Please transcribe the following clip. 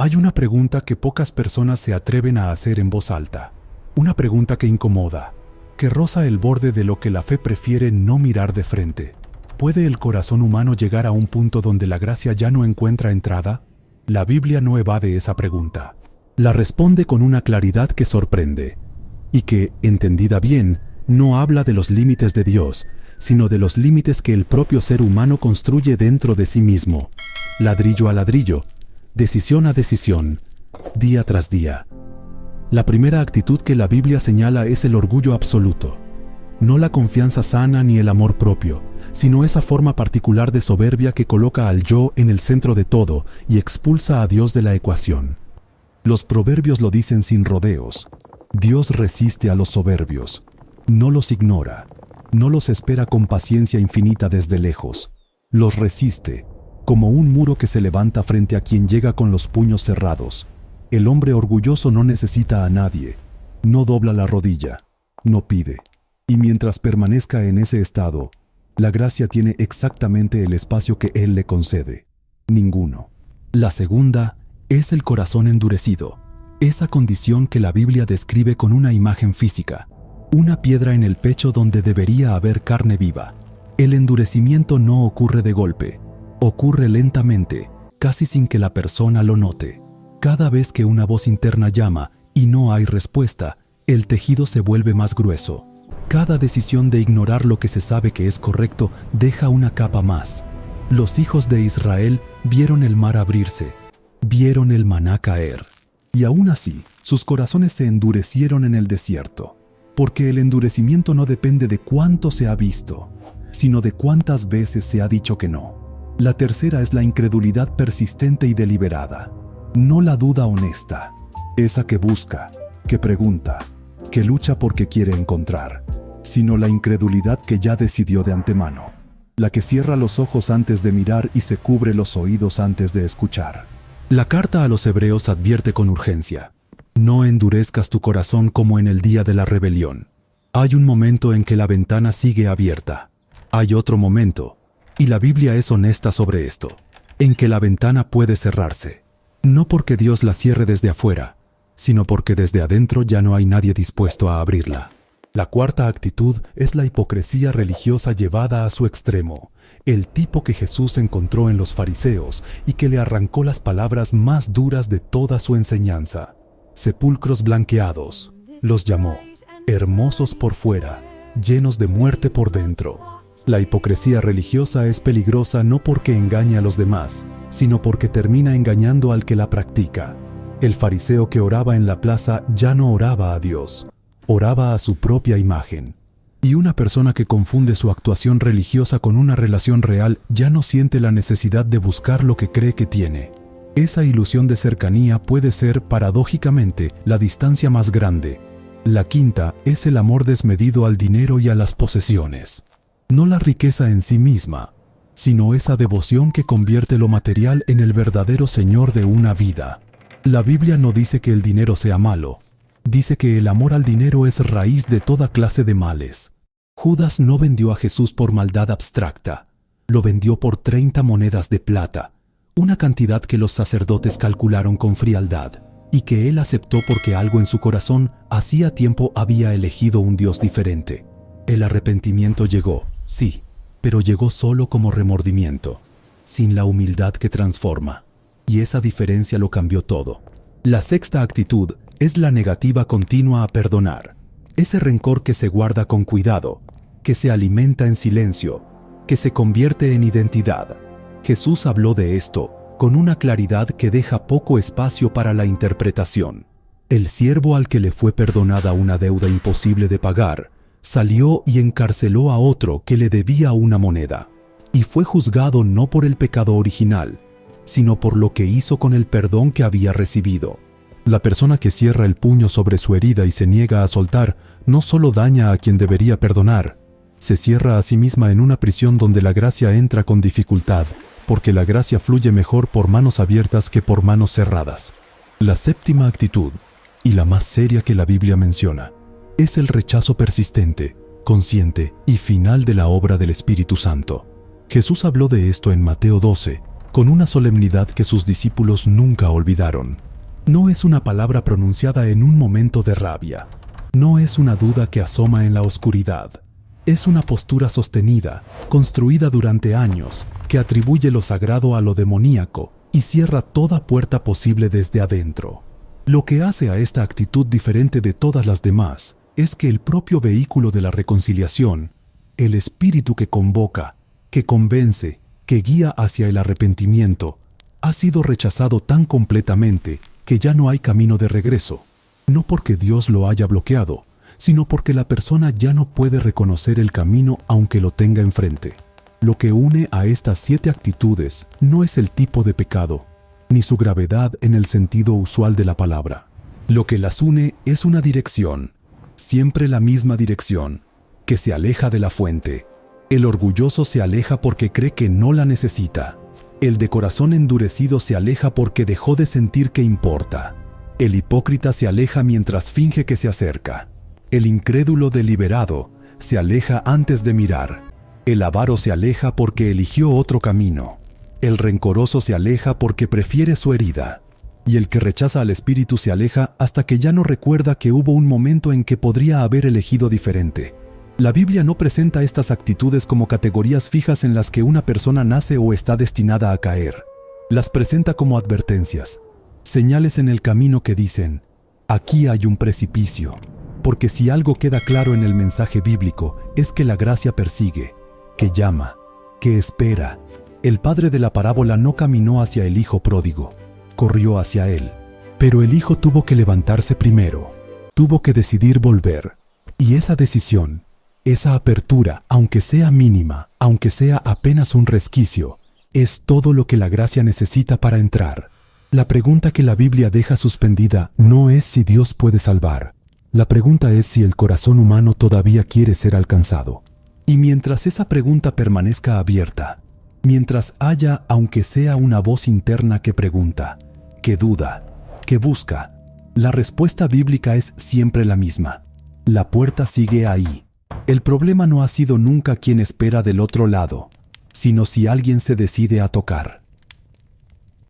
Hay una pregunta que pocas personas se atreven a hacer en voz alta. Una pregunta que incomoda, que roza el borde de lo que la fe prefiere no mirar de frente. ¿Puede el corazón humano llegar a un punto donde la gracia ya no encuentra entrada? La Biblia no evade esa pregunta. La responde con una claridad que sorprende, y que, entendida bien, no habla de los límites de Dios, sino de los límites que el propio ser humano construye dentro de sí mismo, ladrillo a ladrillo, decisión a decisión, día tras día. La primera actitud que la Biblia señala es el orgullo absoluto. No la confianza sana ni el amor propio, sino esa forma particular de soberbia que coloca al yo en el centro de todo y expulsa a Dios de la ecuación. Los proverbios lo dicen sin rodeos. Dios resiste a los soberbios. No los ignora. No los espera con paciencia infinita desde lejos. Los resiste, como un muro que se levanta frente a quien llega con los puños cerrados. El hombre orgulloso no necesita a nadie, no dobla la rodilla, no pide. Y mientras permanezca en ese estado, la gracia tiene exactamente el espacio que Él le concede. Ninguno. La segunda es el corazón endurecido, esa condición que la Biblia describe con una imagen física, una piedra en el pecho donde debería haber carne viva. El endurecimiento no ocurre de golpe. Ocurre lentamente, casi sin que la persona lo note. Cada vez que una voz interna llama y no hay respuesta, el tejido se vuelve más grueso. Cada decisión de ignorar lo que se sabe que es correcto deja una capa más. Los hijos de Israel vieron el mar abrirse, vieron el maná caer. Y aún así, sus corazones se endurecieron en el desierto. Porque el endurecimiento no depende de cuánto se ha visto, sino de cuántas veces se ha dicho que no. La tercera es la incredulidad persistente y deliberada, no la duda honesta, esa que busca, que pregunta, que lucha porque quiere encontrar, sino la incredulidad que ya decidió de antemano, la que cierra los ojos antes de mirar y se cubre los oídos antes de escuchar. La carta a los Hebreos advierte con urgencia: no endurezcas tu corazón como en el día de la rebelión. Hay un momento en que la ventana sigue abierta. Hay otro momento, y la Biblia es honesta sobre esto, en que la ventana puede cerrarse. No porque Dios la cierre desde afuera, sino porque desde adentro ya no hay nadie dispuesto a abrirla. La cuarta actitud es la hipocresía religiosa llevada a su extremo, el tipo que Jesús encontró en los fariseos y que le arrancó las palabras más duras de toda su enseñanza. Sepulcros blanqueados, los llamó, hermosos por fuera, llenos de muerte por dentro. La hipocresía religiosa es peligrosa no porque engañe a los demás, sino porque termina engañando al que la practica. El fariseo que oraba en la plaza ya no oraba a Dios, oraba a su propia imagen. Y una persona que confunde su actuación religiosa con una relación real ya no siente la necesidad de buscar lo que cree que tiene. Esa ilusión de cercanía puede ser, paradójicamente, la distancia más grande. La quinta es el amor desmedido al dinero y a las posesiones. No la riqueza en sí misma, sino esa devoción que convierte lo material en el verdadero señor de una vida. La Biblia no dice que el dinero sea malo. Dice que el amor al dinero es raíz de toda clase de males. Judas no vendió a Jesús por maldad abstracta. Lo vendió por 30 monedas de plata, una cantidad que los sacerdotes calcularon con frialdad, y que él aceptó porque algo en su corazón hacía tiempo había elegido un Dios diferente. El arrepentimiento llegó, sí, pero llegó solo como remordimiento, sin la humildad que transforma. Y esa diferencia lo cambió todo. La sexta actitud es la negativa continua a perdonar. Ese rencor que se guarda con cuidado, que se alimenta en silencio, que se convierte en identidad. Jesús habló de esto con una claridad que deja poco espacio para la interpretación. El siervo al que le fue perdonada una deuda imposible de pagar, salió y encarceló a otro que le debía una moneda, y fue juzgado no por el pecado original, sino por lo que hizo con el perdón que había recibido. La persona que cierra el puño sobre su herida y se niega a soltar, no solo daña a quien debería perdonar, se cierra a sí misma en una prisión donde la gracia entra con dificultad, porque la gracia fluye mejor por manos abiertas que por manos cerradas. La séptima actitud, y la más seria que la Biblia menciona, es el rechazo persistente, consciente y final de la obra del Espíritu Santo. Jesús habló de esto en Mateo 12, con una solemnidad que sus discípulos nunca olvidaron. No es una palabra pronunciada en un momento de rabia. No es una duda que asoma en la oscuridad. Es una postura sostenida, construida durante años, que atribuye lo sagrado a lo demoníaco y cierra toda puerta posible desde adentro. Lo que hace a esta actitud diferente de todas las demás es que el propio vehículo de la reconciliación, el espíritu que convoca, que convence, que guía hacia el arrepentimiento, ha sido rechazado tan completamente que ya no hay camino de regreso. No porque Dios lo haya bloqueado, sino porque la persona ya no puede reconocer el camino aunque lo tenga enfrente. Lo que une a estas 7 actitudes no es el tipo de pecado, ni su gravedad en el sentido usual de la palabra. Lo que las une es una dirección, siempre la misma dirección, que se aleja de la fuente. El orgulloso se aleja porque cree que no la necesita. El de corazón endurecido se aleja porque dejó de sentir que importa. El hipócrita se aleja mientras finge que se acerca. El incrédulo deliberado se aleja antes de mirar. El avaro se aleja porque eligió otro camino. El rencoroso se aleja porque prefiere su herida. Y el que rechaza al Espíritu se aleja hasta que ya no recuerda que hubo un momento en que podría haber elegido diferente. La Biblia no presenta estas actitudes como categorías fijas en las que una persona nace o está destinada a caer. Las presenta como advertencias, señales en el camino que dicen, aquí hay un precipicio. Porque si algo queda claro en el mensaje bíblico es que la gracia persigue, que llama, que espera. El padre de la parábola no caminó hacia el hijo pródigo, corrió hacia él. Pero el hijo tuvo que levantarse primero, tuvo que decidir volver. Y esa decisión, esa apertura, aunque sea mínima, aunque sea apenas un resquicio, es todo lo que la gracia necesita para entrar. La pregunta que la Biblia deja suspendida no es si Dios puede salvar. La pregunta es si el corazón humano todavía quiere ser alcanzado. Y mientras esa pregunta permanezca abierta, mientras haya, aunque sea una voz interna que pregunta, que duda, que busca, la respuesta bíblica es siempre la misma. La puerta sigue ahí. El problema no ha sido nunca quien espera del otro lado, sino si alguien se decide a tocar.